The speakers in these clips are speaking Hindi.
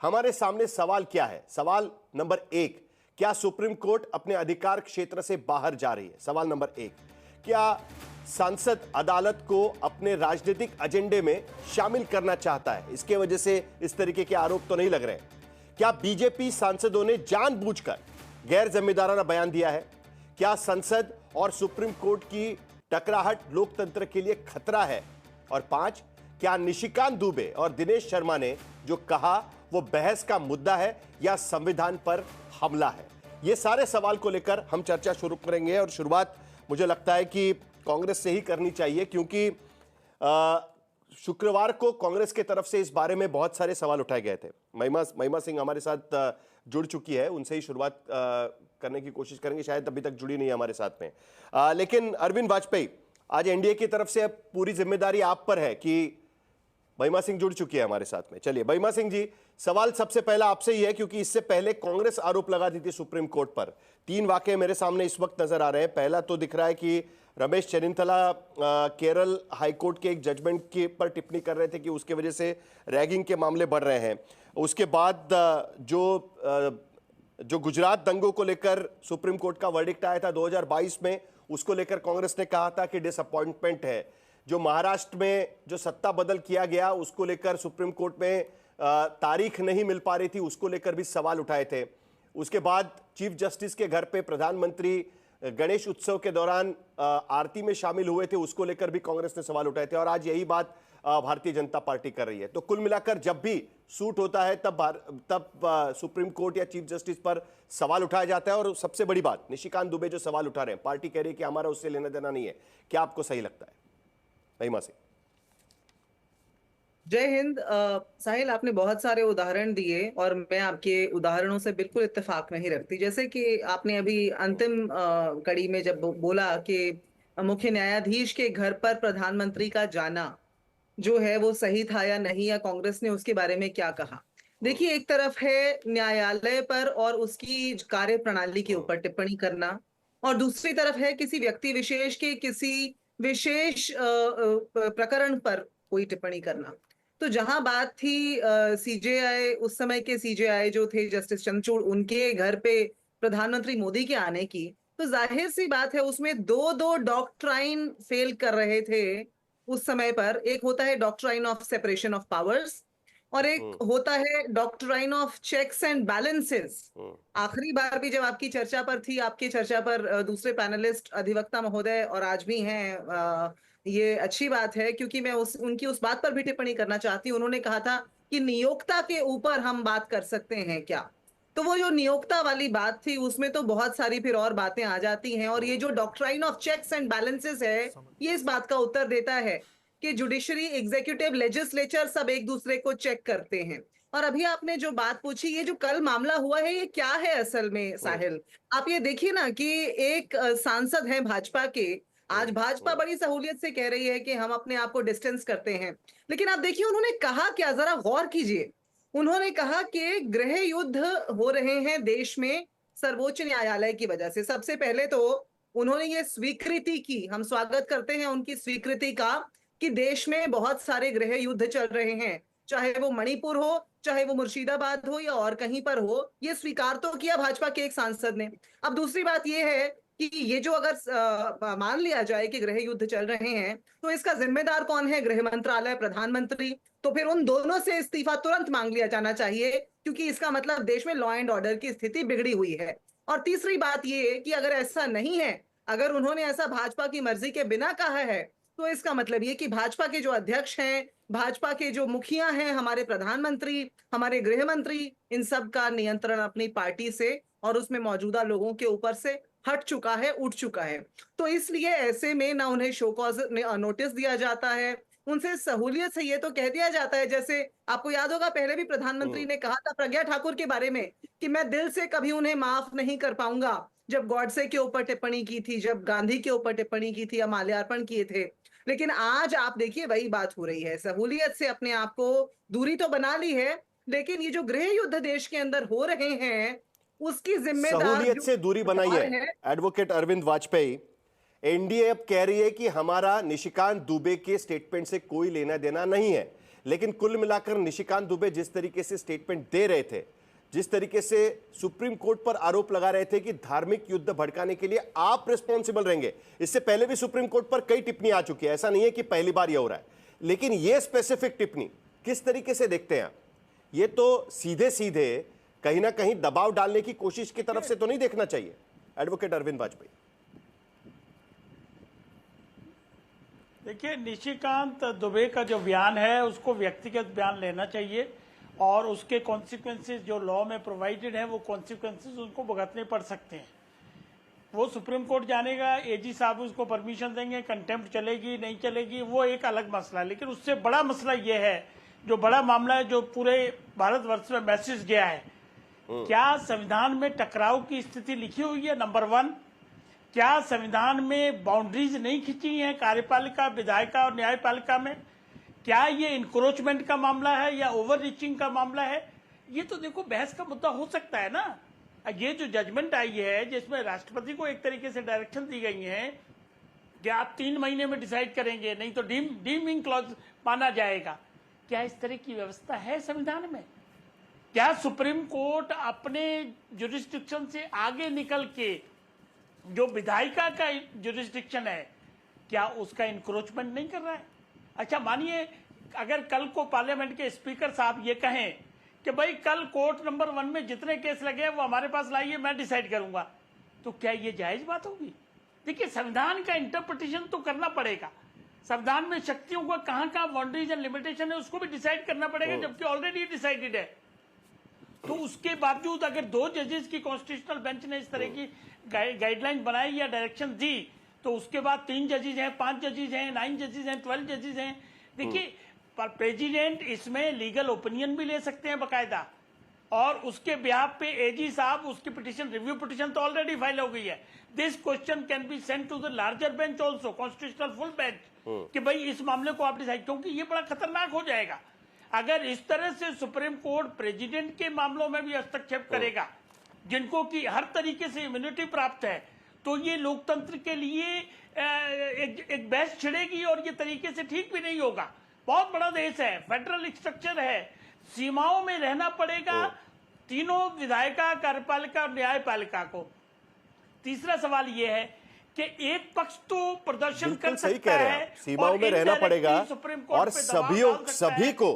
हमारे सामने सवाल क्या है? सवाल नंबर एक, क्या सुप्रीम कोर्ट अपने अधिकार क्षेत्र से बाहर जा रही है? सवाल नंबर एक, क्या संसद अदालत को अपने राजनीतिक एजेंडे में शामिल करना चाहता है? इसके वजह से इस तरीके के आरोप तो नहीं लग रहे हैं। क्या बीजेपी सांसदों ने जानबूझकर गैर जिम्मेदाराना बयान दिया है? क्या संसद और सुप्रीम कोर्ट की टकराहट लोकतंत्र के लिए खतरा है? और 5, क्या निशिकांत दुबे और दिनेश शर्मा ने जो कहा वो बहस का मुद्दा है या संविधान पर हमला है? ये सारे सवाल को लेकर हम चर्चा शुरू करेंगे और शुरुआत मुझे लगता है कि कांग्रेस से ही करनी चाहिए, क्योंकि शुक्रवार को कांग्रेस के तरफ से इस बारे में बहुत सारे सवाल उठाए गए थे। महिमा सिंह हमारे साथ जुड़ चुकी है, उनसे ही शुरुआत करने की कोशिश करेंगे, शायद अभी तक जुड़ी नहीं है हमारे साथ में। लेकिन अरविंद वाजपेयी, आज एनडीए की तरफ से अब पूरी जिम्मेदारी आप पर है कि महिमा सिंह जुड़ चुकी है हमारे साथ में। चलिए महिमा सिंह जी, सवाल सबसे पहला आपसे ही है, क्योंकि इससे पहले कांग्रेस आरोप लगाती थी सुप्रीम कोर्ट पर। 3 वाकये मेरे सामने इस वक्त नजर आ रहे हैं। पहला तो दिख रहा है कि रमेश चेन्निथला केरल हाईकोर्ट के एक जजमेंट के पर टिप्पणी कर रहे थे कि उसके वजह से रैगिंग के मामले बढ़ रहे हैं। उसके बाद जो गुजरात दंगों को लेकर सुप्रीम कोर्ट का वर्डिक्ट आया था 2022 में, उसको लेकर कांग्रेस ने कहा था कि डिसअपॉइंटमेंट है। जो महाराष्ट्र में जो सत्ता बदल किया गया, उसको लेकर सुप्रीम कोर्ट में तारीख नहीं मिल पा रही थी, उसको लेकर भी सवाल उठाए थे। उसके बाद चीफ जस्टिस के घर पे प्रधानमंत्री गणेश उत्सव के दौरान आरती में शामिल हुए थे, उसको लेकर भी कांग्रेस ने सवाल उठाए थे। और आज यही बात भारतीय जनता पार्टी कर रही है। तो कुल मिलाकर जब भी सूट होता है तब सुप्रीम कोर्ट या चीफ जस्टिस पर सवाल उठाया जाता है। और सबसे बड़ी बात, निशिकांत दुबे जो सवाल उठा रहे हैं, पार्टी कह रही है कि हमारा उससे लेना देना नहीं है। क्या आपको सही लगता है? महिमा सिंह। जय हिंद। साहिल, आपने बहुत सारे उदाहरण दिए और मैं आपके उदाहरणों से बिल्कुल इत्तेफाक नहीं रखती। जैसे कि आपने अभी अंतिम कड़ी में जब बोला कि मुख्य न्यायाधीश के घर पर प्रधानमंत्री का जाना जो है वो सही था या नहीं, या कांग्रेस ने उसके बारे में क्या कहा। देखिए, एक तरफ है न्यायालय पर और उसकी कार्य प्रणाली के ऊपर टिप्पणी करना, और दूसरी तरफ है किसी व्यक्ति विशेष के किसी विशेष प्रकरण पर कोई टिप्पणी करना। तो जहां बात थी सीजेआई, उस समय के सीजेआई जो थे जस्टिस चंद्रचूड़, उनके घर पे प्रधानमंत्री मोदी के आने की, तो जाहिर सी बात है उसमें दो दो डॉक्ट्राइन फेल कर रहे थे उस समय पर। एक होता है doctrine of separation of powers और एक होता है doctrine of checks and balances. आखिरी बार भी जब आपकी चर्चा पर थी, आपकी चर्चा पर दूसरे पैनलिस्ट अधिवक्ता महोदय और आज भी हैं, ये अच्छी बात है क्योंकि मैं उनकी उस बात पर भी टिप्पणी करना चाहती हूँ। उन्होंने कहा था कि नियोक्ता के ऊपर हम बात कर सकते हैं क्या। तो वो जो नियोक्ता वाली बात थी उसमें तो बहुत सारी फिर और बातें आ जाती हैं, और ये जो doctrine of checks and balances है, ये इस बात का उत्तर देता है कि जुडिशरी, एग्जीक्यूटिव, लेजिस्लेचर सब एक दूसरे को चेक करते हैं। और अभी आपने जो बात पूछी, ये जो कल मामला हुआ है, ये क्या है असल में साहिल? आप ये देखिए ना कि एक सांसद है भाजपा के। आज भाजपा बड़ी सहूलियत से कह रही है कि हम अपने आप को डिस्टेंस करते हैं, लेकिन आप देखिए उन्होंने कहा क्या, जरा गौर कीजिए। उन्होंने कहा कि गृह युद्ध हो रहे हैं देश में सर्वोच्च न्यायालय की वजह से। सबसे पहले तो उन्होंने ये स्वीकृति की, हम स्वागत करते हैं उनकी स्वीकृति का, कि देश में बहुत सारे गृह युद्ध चल रहे हैं, चाहे वो मणिपुर हो, चाहे वो मुर्शिदाबाद हो या और कहीं पर हो। ये स्वीकार तो किया भाजपा के एक सांसद ने। अब दूसरी बात ये है कि ये जो अगर मान लिया जाए कि गृह युद्ध चल रहे हैं, तो इसका जिम्मेदार कौन है? गृह मंत्रालय, प्रधानमंत्री। तो फिर उन दोनों से इस्तीफा तुरंत मांग लिया जाना चाहिए, क्योंकि इसका मतलब देश में लॉ एंड ऑर्डर की स्थिति बिगड़ी हुई है। और तीसरी बात ये कि अगर ऐसा नहीं है, अगर उन्होंने ऐसा भाजपा की मर्जी के बिना कहा है, तो इसका मतलब ये कि भाजपा के जो अध्यक्ष हैं, भाजपा के जो मुखिया हैं, हमारे प्रधानमंत्री, हमारे गृह मंत्री, इन सब का नियंत्रण अपनी पार्टी से और उसमें मौजूदा लोगों के ऊपर से हट चुका है, उठ चुका है। तो इसलिए ऐसे में ना उन्हें शो कॉज नोटिस दिया जाता है, उनसे सहूलियत से ये तो कह दिया जाता है। जैसे आपको याद होगा, पहले भी प्रधानमंत्री ने कहा था प्रज्ञा ठाकुर के बारे में कि मैं दिल से कभी उन्हें माफ नहीं कर पाऊंगा, जब गॉडसे के ऊपर टिप्पणी की थी, जब गांधी के ऊपर टिप्पणी की थी या माल्यार्पण किए थे। लेकिन आज आप देखिए वही बात हो रही है, सहूलियत से अपने आप को दूरी तो बना ली है, लेकिन ये जो गृह युद्ध देश के अंदर हो रहे हैं उसकी जिम्मेदार सहूलियत से दूरी बनाई है। एडवोकेट अरविंद वाजपेयी, एनडीए अब कह रही है कि हमारा निशिकांत दुबे के स्टेटमेंट से कोई लेना देना नहीं है, लेकिन कुल मिलाकर निशिकांत दुबे जिस तरीके से स्टेटमेंट दे रहे थे, जिस तरीके से सुप्रीम कोर्ट पर आरोप लगा रहे थे कि धार्मिक युद्ध भड़काने के लिए आप रिस्पॉन्सिबल रहेंगे। इससे पहले भी सुप्रीम कोर्ट पर कई टिप्पणी आ चुकी है, ऐसा नहीं है कि पहली बार यह हो रहा है, लेकिन यह स्पेसिफिक टिप्पणी किस तरीके से देखते हैं आप? ये तो सीधे सीधे कहीं ना कहीं दबाव डालने की कोशिश की तरफ से तो नहीं देखना चाहिए एडवोकेट अरविंद वाजपेयी? देखिए, निशिकांत दुबे का जो बयान है उसको व्यक्तिगत बयान लेना चाहिए और उसके कॉन्सिक्वेंसेस जो लॉ में प्रोवाइडेड है वो कॉन्सिक्वेंसेस उनको भुगतने पड़ सकते हैं। वो सुप्रीम कोर्ट जानेगा, एजी साहब उसको परमिशन देंगे, कंटेम्प्ट चलेगी नहीं चलेगी वो एक अलग मसला है। लेकिन उससे बड़ा मसला ये है, जो बड़ा मामला है, जो पूरे भारतवर्ष में मैसेज गया है, क्या संविधान में टकराव की स्थिति लिखी हुई है? नंबर 1, क्या संविधान में बाउंड्रीज नहीं खींची हैं कार्यपालिका, विधायिका और न्यायपालिका में? क्या ये इंक्रोचमेंट का मामला है या ओवर रीचिंग का मामला है? ये तो देखो बहस का मुद्दा हो सकता है ना। ये जो जजमेंट आई है जिसमें राष्ट्रपति को एक तरीके से डायरेक्शन दी गई है कि आप 3 महीने में डिसाइड करेंगे, नहीं तो डीमिंग क्लॉज माना जाएगा। क्या इस तरह की व्यवस्था है संविधान में? क्या सुप्रीम कोर्ट अपने जुरिस्डिक्शन से आगे निकल के जो विधायिका का जुरिस्डिक्शन है, क्या उसका इंक्रोचमेंट नहीं कर रहा है? अच्छा, मानिए अगर कल को पार्लियामेंट के स्पीकर साहब ये कहें कि भाई कल कोर्ट नंबर 1 में जितने केस लगे हैं वो हमारे पास लाइए, मैं डिसाइड करूंगा, तो क्या ये जायज बात होगी? देखिए, संविधान का इंटरप्रिटेशन तो करना पड़ेगा। संविधान में शक्तियों का कहां कहां बाउंड्रीज एंड लिमिटेशन है उसको भी डिसाइड करना पड़ेगा, जबकि ऑलरेडी डिसाइडेड है। तो उसके बावजूद अगर 2 जजेस की कॉन्स्टिट्यूशनल बेंच ने इस तरह की गाइडलाइन बनाई या डायरेक्शन दी, तो उसके बाद 3 जजेस हैं, 5 जजेस हैं, 9 जजेस हैं, 12 जजेस हैं। देखिए, पर प्रेसिडेंट इसमें लीगल ओपिनियन भी ले सकते हैं बकायदा, और उसके बिहाफ पे एजी साहब उसकी पिटीशन, रिव्यू पिटीशन तो ऑलरेडी फाइल हो गई है। This question can be sent to the larger bench also, constitutional full bench, कि भाई इस मामले को आप डिसाइड, क्योंकि ये बड़ा खतरनाक हो जाएगा अगर इस तरह से सुप्रीम कोर्ट प्रेसिडेंट के मामलों में भी हस्तक्षेप करेगा, जिनको कि हर तरीके से इम्यूनिटी प्राप्त है। तो ये लोकतंत्र के लिए एक बहस छिड़ेगी और ये तरीके से ठीक भी नहीं होगा। बहुत बड़ा देश है, फेडरल स्ट्रक्चर है, सीमाओं में रहना पड़ेगा तीनों विधायिका, कार्यपालिका और न्यायपालिका को। तीसरा सवाल ये है कि एक पक्ष तो प्रदर्शन कर सकता है, सीमाओं में रहना पड़ेगा, और सभी को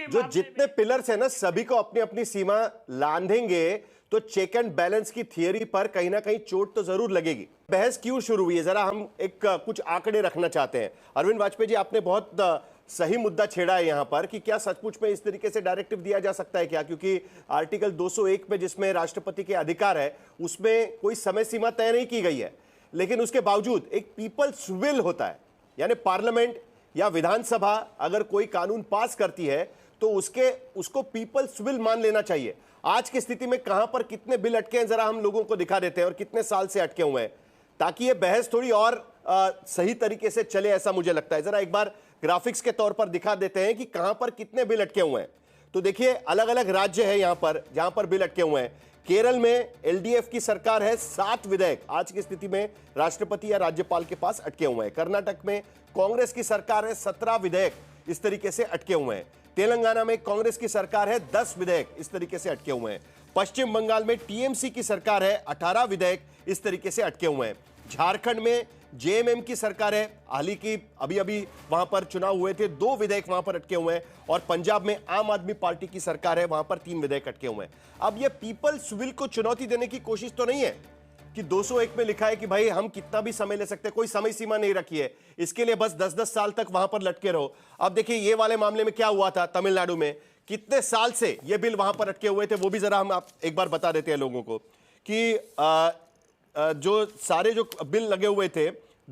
जो जितने पिलर्स है ना, सभी को अपनी अपनी सीमा लांघेंगे तो चेक एंड बैलेंस की थियरी पर कहीं ना कहीं चोट तो जरूर लगेगी। बहस क्यों शुरू हुई है, जरा हम एक कुछ आंकड़े रखना चाहते हैं। अरविंद वाजपेयी जी, आपने बहुत सही मुद्दा छेड़ा है यहां पर कि क्या सचमुच में इस तरीके से डायरेक्टिव दिया जा सकता है क्या? क्योंकि आर्टिकल 201 में जिसमें राष्ट्रपति के अधिकार है उसमें कोई समय सीमा तय नहीं की गई है, लेकिन उसके बावजूद एक पीपल्स विल होता है, यानी पार्लियामेंट या विधानसभा अगर कोई कानून पास करती है तो उसको पीपल्स विल मान लेना चाहिए। आज की स्थिति में कहां पर कितने बिल अटके हैं जरा हम लोगों को दिखा देते हैं, और कितने साल से अटके हुए हैं, ताकि यह बहस थोड़ी और सही तरीके से चले, ऐसा मुझे लगता है। जरा एक बार ग्राफिक्स के तौर पर दिखा देते हैं कि कहां पर कितने बिल अटके हुए हैं। तो देखिए, अलग अलग राज्य है यहां पर जहां पर बिल अटके हुए हैं। केरल में एलडीएफ की सरकार है, 7 विधेयक आज की स्थिति में राष्ट्रपति या राज्यपाल के पास अटके हुए हैं। कर्नाटक में कांग्रेस की सरकार है, 17 विधेयक इस तरीके से अटके हुए हैं। तेलंगाना में कांग्रेस की सरकार है, 10 विधेयक इस तरीके से अटके हुए हैं। पश्चिम बंगाल में टीएमसी की सरकार है, 18 विधेयक इस तरीके से अटके हुए हैं। झारखंड में जेएमएम की सरकार है, हाल की अभी वहां पर चुनाव हुए थे, 2 विधेयक वहां पर अटके हुए हैं। और पंजाब में आम आदमी पार्टी की सरकार है, वहां पर 3 विधेयक अटके हुए हैं। अब यह पीपल्स विल को चुनौती देने की कोशिश तो नहीं है कि 201 में लिखा है कि भाई हम कितना भी समय ले सकते हैं, कोई समय सीमा नहीं रखी है, इसके लिए बस 10-10 साल तक वहां पर लटके रहो। अब देखिए, ये वाले मामले में क्या हुआ था तमिलनाडु में, कितने साल से ये बिल वहां पर अटके हुए थे, वो भी जरा हम आप एक बार बता देते हैं लोगों को कि जो सारे जो बिल लगे हुए थे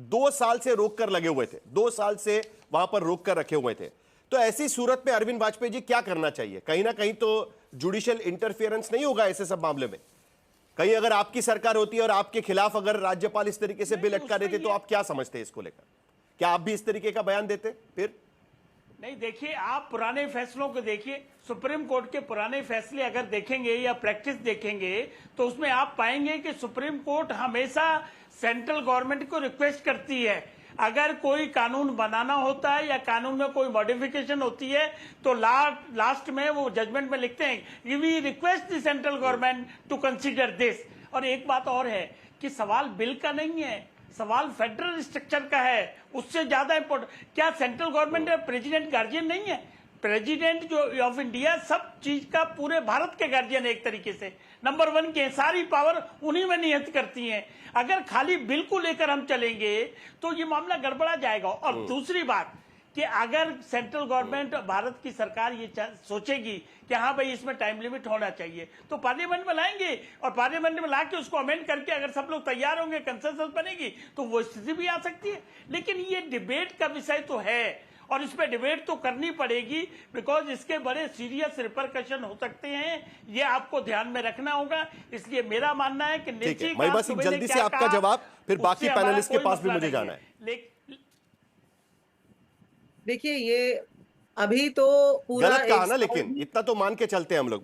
2 साल से रोक कर लगे हुए थे, 2 साल से वहां पर रोक कर रखे हुए थे। तो ऐसी सूरत में अरविंद वाजपेयी जी क्या करना चाहिए? कहीं ना कहीं तो जुडिशियल इंटरफियरेंस नहीं होगा ऐसे सब मामले में? कहीं अगर आपकी सरकार होती है और आपके खिलाफ अगर राज्यपाल इस तरीके से बिल अटका देते तो आप क्या समझते हैं इसको लेकर? क्या आप भी इस तरीके का बयान देते फिर? नहीं, देखिए, आप पुराने फैसलों को देखिए, सुप्रीम कोर्ट के पुराने फैसले अगर देखेंगे या प्रैक्टिस देखेंगे तो उसमें आप पाएंगे कि सुप्रीम कोर्ट हमेशा सेंट्रल गवर्नमेंट को रिक्वेस्ट करती है अगर कोई कानून बनाना होता है या कानून में कोई मॉडिफिकेशन होती है तो लास्ट में वो जजमेंट में लिखते हैं we request the central government to consider this. और एक बात और है कि सवाल बिल का नहीं है, सवाल फेडरल स्ट्रक्चर का है, उससे ज्यादा इंपॉर्टेंट। क्या सेंट्रल गवर्नमेंट प्रेसिडेंट गार्जियन नहीं है? प्रेसिडेंट जो ऑफ इंडिया सब चीज का पूरे भारत के गार्जियन है एक तरीके से, नंबर 1 के, सारी पावर उन्हीं में निहित करती हैं। अगर खाली बिल को लेकर हम चलेंगे तो ये मामला गड़बड़ा जाएगा। और दूसरी बात कि अगर सेंट्रल गवर्नमेंट, भारत की सरकार ये सोचेगी कि हाँ भाई इसमें टाइम लिमिट होना चाहिए तो पार्लियामेंट में लाएंगे, और पार्लियामेंट में लाके उसको अमेंड करके अगर सब लोग तैयार होंगे, कंसेंसस बनेगी तो वो स्थिति भी आ सकती है। लेकिन ये डिबेट का विषय तो है और इस पे डिबेट तो करनी पड़ेगी, बिकॉज इसके बड़े सीरियस रिपरकशन हो सकते हैं, ये आपको ध्यान में रखना होगा। इसलिए मेरा मानना है कि महिमा सिंह, जल्दी से आपका जवाब, फिर बाकी पैनलिस्ट के पास भी मुझे जाना है। देखिए, ये अभी तो पूरा गलत कहा ना, लेकिन इतना तो मान के चलते हैं हम लोग।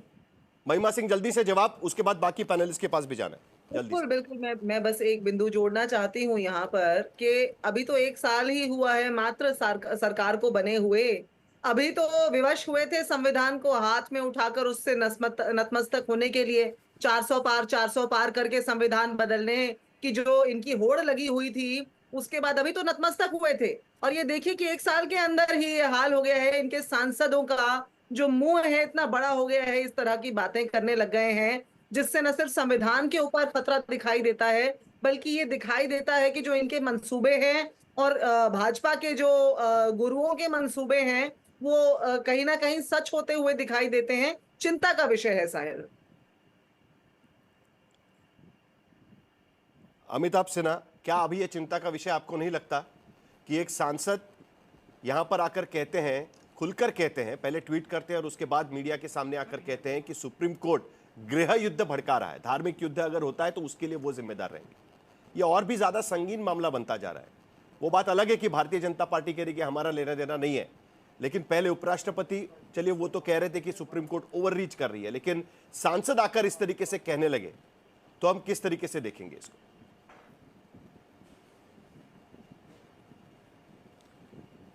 महिमा सिंह जल्दी से जवाब, उसके बाद बाकी पैनलिस्ट के पास भी जाना है। बिल्कुल बिल्कुल, मैं बस एक बिंदु जोड़ना चाहती हूँ यहाँ पर कि अभी तो 1 साल ही हुआ है मात्र सरकार को बने हुए। अभी तो विवश हुए थे संविधान को हाथ में उठाकर उससे नतमस्तक होने के लिए, 400 पार करके संविधान बदलने की जो इनकी होड़ लगी हुई थी, उसके बाद अभी तो नतमस्तक हुए थे। और ये देखिए कि 1 साल के अंदर ही ये हाल हो गया है। इनके सांसदों का जो मुंह है इतना बड़ा हो गया है, इस तरह की बातें करने लग गए हैं, जिससे न सिर्फ संविधान के ऊपर खतरा दिखाई देता है, बल्कि ये दिखाई देता है कि जो इनके मंसूबे हैं और भाजपा के जो गुरुओं के मंसूबे हैं, वो कहीं ना कहीं सच होते हुए दिखाई देते हैं। चिंता का विषय है साहिल। अमिताभ सिन्हा, क्या अभी ये चिंता का विषय आपको नहीं लगता कि एक सांसद यहां पर आकर कहते हैं, खुलकर कहते हैं, पहले ट्वीट करते हैं और उसके बाद मीडिया के सामने आकर कहते हैं कि सुप्रीम कोर्ट गृह युद्ध भड़का रहा है, धार्मिक युद्ध अगर होता है तो उसके लिए वो जिम्मेदार रहेंगे। ये और भी ज्यादा संगीन मामला बनता जा रहा है। वो बात अलग है कि भारतीय जनता पार्टी कह रही कि हमारा लेना देना नहीं है, लेकिन पहले उपराष्ट्रपति, चलिए वो तो कह रहे थे कि सुप्रीम कोर्ट ओवररीच कर रही है, लेकिन सांसद आकर इस तरीके से कहने लगे तो हम किस तरीके से देखेंगे इसको?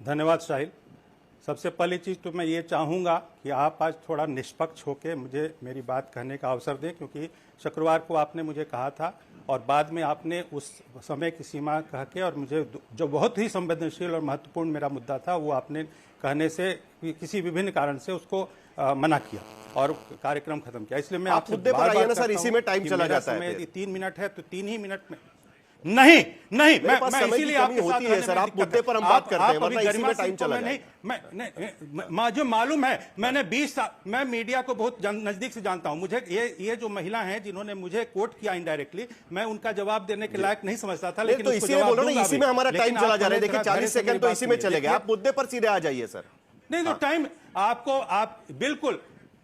धन्यवाद साहिल। सबसे पहली चीज़ तो मैं ये चाहूँगा कि आप आज थोड़ा निष्पक्ष होकर मुझे मेरी बात कहने का अवसर दें, क्योंकि शुक्रवार को आपने मुझे कहा था और बाद में आपने उस समय की सीमा कह के, और मुझे जो बहुत ही संवेदनशील और महत्वपूर्ण मेरा मुद्दा था वो आपने कहने से किसी विभिन्न कारण से उसको मना किया और कार्यक्रम खत्म किया। इसलिए मैं आपसे मुद्दे पर आइए ना सर, इसी में टाइम चला जाता है। 3 मिनट है तो 3 ही मिनट में नहीं, मैं इसीलिए आपके साथ होती है सर, आप मुद्दे पर हम बात करते हैं, वरना इसी में टाइम चला जाए। मैं जो मालूम है, मैंने 20 साल, मैं मीडिया को बहुत नजदीक से जानता हूं। मुझे ये जो महिला हैं जिन्होंने मुझे कोट किया इनडायरेक्टली, मैं उनका जवाब देने के लायक नहीं समझता था, लेकिन तो इसीलिए बोल रहा हूं, इसी में हमारा टाइम चला जा रहा है। देखिए 40 सेकंड तो इसी में चलेगा, आप मुद्दे पर सीधे आ जाइए सर। नहीं तो टाइम आपको, आप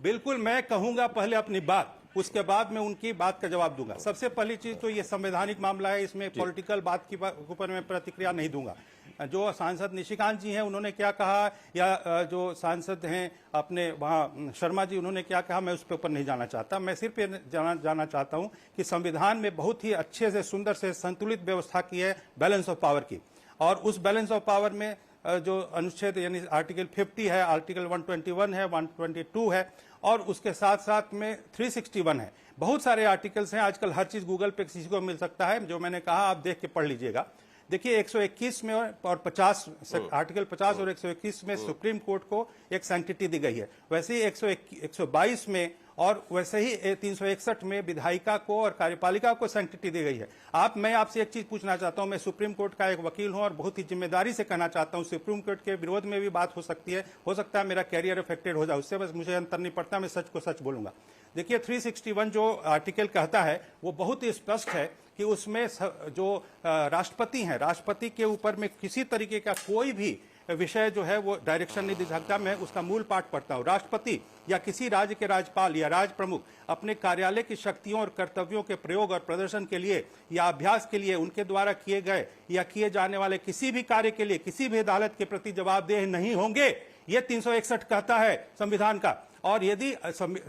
बिल्कुल मैं कहूंगा पहले अपनी बात, उसके बाद मैं उनकी बात का जवाब दूंगा। सबसे पहली चीज तो ये संवैधानिक मामला है, इसमें पॉलिटिकल बात के ऊपर मैं प्रतिक्रिया नहीं दूंगा। जो सांसद निशिकांत जी हैं उन्होंने क्या कहा, या जो सांसद हैं अपने वहाँ शर्मा जी उन्होंने क्या कहा, मैं उस पर ऊपर नहीं जाना चाहता। मैं सिर्फ जाना चाहता हूँ कि संविधान में बहुत ही अच्छे से, सुंदर से संतुलित व्यवस्था की है बैलेंस ऑफ पावर की, और उस बैलेंस ऑफ पावर में जो अनुच्छेद यानी आर्टिकल 50 है, आर्टिकल 121 है, 122 है, और उसके साथ साथ में 361 है। बहुत सारे आर्टिकल्स हैं, आजकल हर चीज गूगल पे किसी को मिल सकता है। जो मैंने कहा आप देख के पढ़ लीजिएगा। देखिए 121 में और 50 आर्टिकल 50 और 121 में सुप्रीम कोर्ट को एक सैंक्टिटी दी गई है। वैसे ही 122 में और वैसे ही 361 में विधायिका को और कार्यपालिका को सैंक्टिटी दी गई है। मैं आपसे एक चीज पूछना चाहता हूं, मैं सुप्रीम कोर्ट का एक वकील हूं और बहुत ही जिम्मेदारी से कहना चाहता हूं, सुप्रीम कोर्ट के विरोध में भी बात हो सकती है, हो सकता है मेरा कैरियर अफेक्टेड हो जाए, उससे बस मुझे अंतर नहीं पड़ता, मैं सच को सच बोलूंगा। देखिए 361 जो आर्टिकल कहता है वो बहुत ही स्पष्ट है कि उसमें जो राष्ट्रपति हैं, राष्ट्रपति के ऊपर में किसी तरीके का कोई भी विषय जो है वो डायरेक्शन नहीं दे सकता। मैं उसका मूल पाठ पढ़ता हूं। राष्ट्रपति या किसी राज्य के राज्यपाल या राज प्रमुख अपने कार्यालय की शक्तियों और कर्तव्यों के प्रयोग और प्रदर्शन के लिए या अभ्यास के लिए उनके द्वारा किए गए या किए जाने वाले किसी भी कार्य के लिए किसी भी अदालत के प्रति जवाबदेह नहीं होंगे। ये 361 कहता है संविधान का। और यदि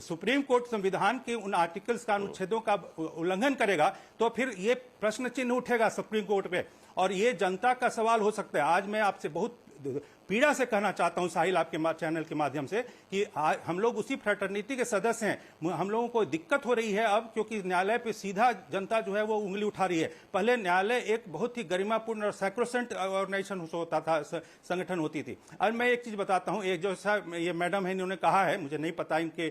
सुप्रीम कोर्ट संविधान के उन आर्टिकल्स का अनुच्छेदों का उल्लंघन करेगा तो फिर ये प्रश्न चिन्ह उठेगा सुप्रीम कोर्ट पे, और ये जनता का सवाल हो सकता है। आज मैं आपसे बहुत पीड़ा से कहना चाहता हूं साहिल, आपके चैनल के माध्यम से, कि हम लोग उसी फ्रेटर्निटी के सदस्य हैं। हम लोगों को दिक्कत हो रही है अब, क्योंकि न्यायालय पे सीधा जनता जो है वो उंगली उठा रही है। पहले न्यायालय एक बहुत ही गरिमापूर्ण और सैक्रोसेंट ऑर्गेनाइजेशन होता था, संगठन होती थी। अब मैं एक चीज बताता हूं, एक जो ये मैडम है इन्होंने कहा है, मुझे नहीं पता इनके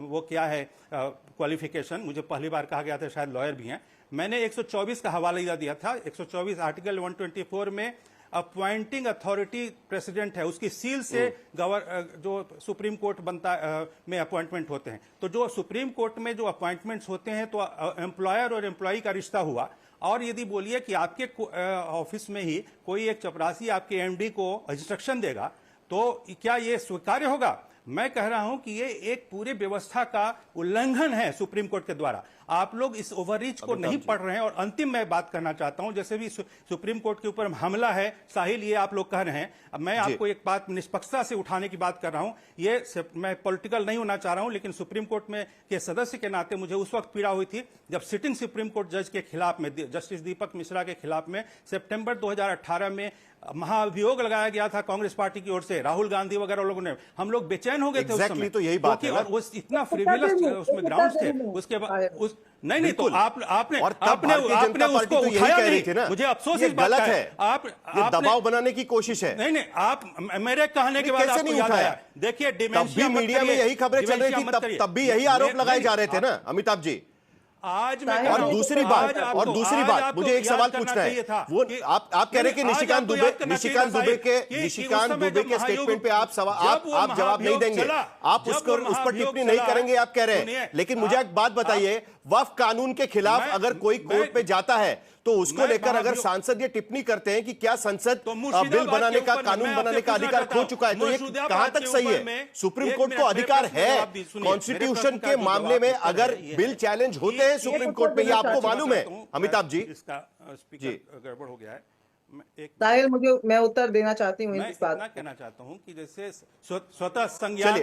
वो क्या है क्वालिफिकेशन, मुझे पहली बार कहा गया था, शायद लॉयर भी हैं। मैंने 124 का हवाला दिया था। 124 आर्टिकल 124 में अपॉइंटिंग अथॉरिटी प्रेसिडेंट है, उसकी सील से जो सुप्रीम कोर्ट बनता में अपॉइंटमेंट होते हैं। तो जो सुप्रीम कोर्ट में जो अपॉइंटमेंट्स होते हैं तो एम्प्लॉयर और एम्प्लॉई का रिश्ता हुआ। और यदि बोलिए कि आपके ऑफिस में ही कोई एक चपरासी आपके एमडी को इंस्ट्रक्शन देगा तो क्या ये स्वीकार्य होगा? मैं कह रहा हूं कि ये एक पूरी व्यवस्था का उल्लंघन है सुप्रीम कोर्ट के द्वारा। आप लोग इस ओवररीच को नहीं पढ़ रहे हैं। और अंतिम मैं बात करना चाहता हूं, जैसे भी सुप्रीम कोर्ट के ऊपर हमला है साहिल, ये आप लोग कह रहे हैं, अब मैं आपको एक बात निष्पक्षता से उठाने की बात कर रहा हूं। ये मैं पॉलिटिकल नहीं होना चाह रहा हूं, लेकिन सुप्रीम कोर्ट में के सदस्य के नाते मुझे उस वक्त पीड़ा हुई थी जब सिटिंग सुप्रीम कोर्ट जज के खिलाफ में, जस्टिस दीपक मिश्रा के खिलाफ में सितंबर 2018 में महाअभियोग लगाया गया था कांग्रेस पार्टी की ओर से, राहुल गांधी वगैरह लोगों ने। हम लोग बेचैन हो गए थे उस समय, तो यही बात है और वो इतना फ्रिवलस उसमें ग्राउंड्स थे। उसके बाद नहीं तो आपने उसको उठाया नहीं। मुझे अफसोस इस बात का है, आप दबाव बनाने की कोशिश है। नहीं, आप मेरे कहने के बाद आपको याद आया। देखिए, डिमेंशिया मीडिया में यही खबरें चल रही थी, तब भी यही आरोप लगाए जा रहे थे ना अमिताभ जी। आज मैं और दूसरी बात मुझे एक सवाल पूछना है, वो आप कह रहे हैं कि निशिकांत दुबे के स्टेटमेंट पे आप जवाब नहीं देंगे, आप उस पर टिप्पणी नहीं करेंगे, आप कह रहे हैं। लेकिन मुझे एक बात बताइए, वक्फ कानून के खिलाफ अगर कोई कोर्ट पे जाता है तो उसको लेकर अगर सांसद ये टिप्पणी करते हैं कि क्या संसद बिल बनाने का, कानून बनाने का अधिकार खो चुका है, तो ये कहां तक सही है? सुप्रीम कोर्ट को अधिकार है कॉन्स्टिट्यूशन के मामले में अगर बिल चैलेंज होते हैं सुप्रीम कोर्ट में, ये आपको मालूम है अमिताभ जी? इसका स्पीकर गड़बड़ हो गया है। साहिल, मैं उत्तर देना चाहती हूँ इस बात। कहना चाहता हूँ कि जैसे स्वतः संज्ञान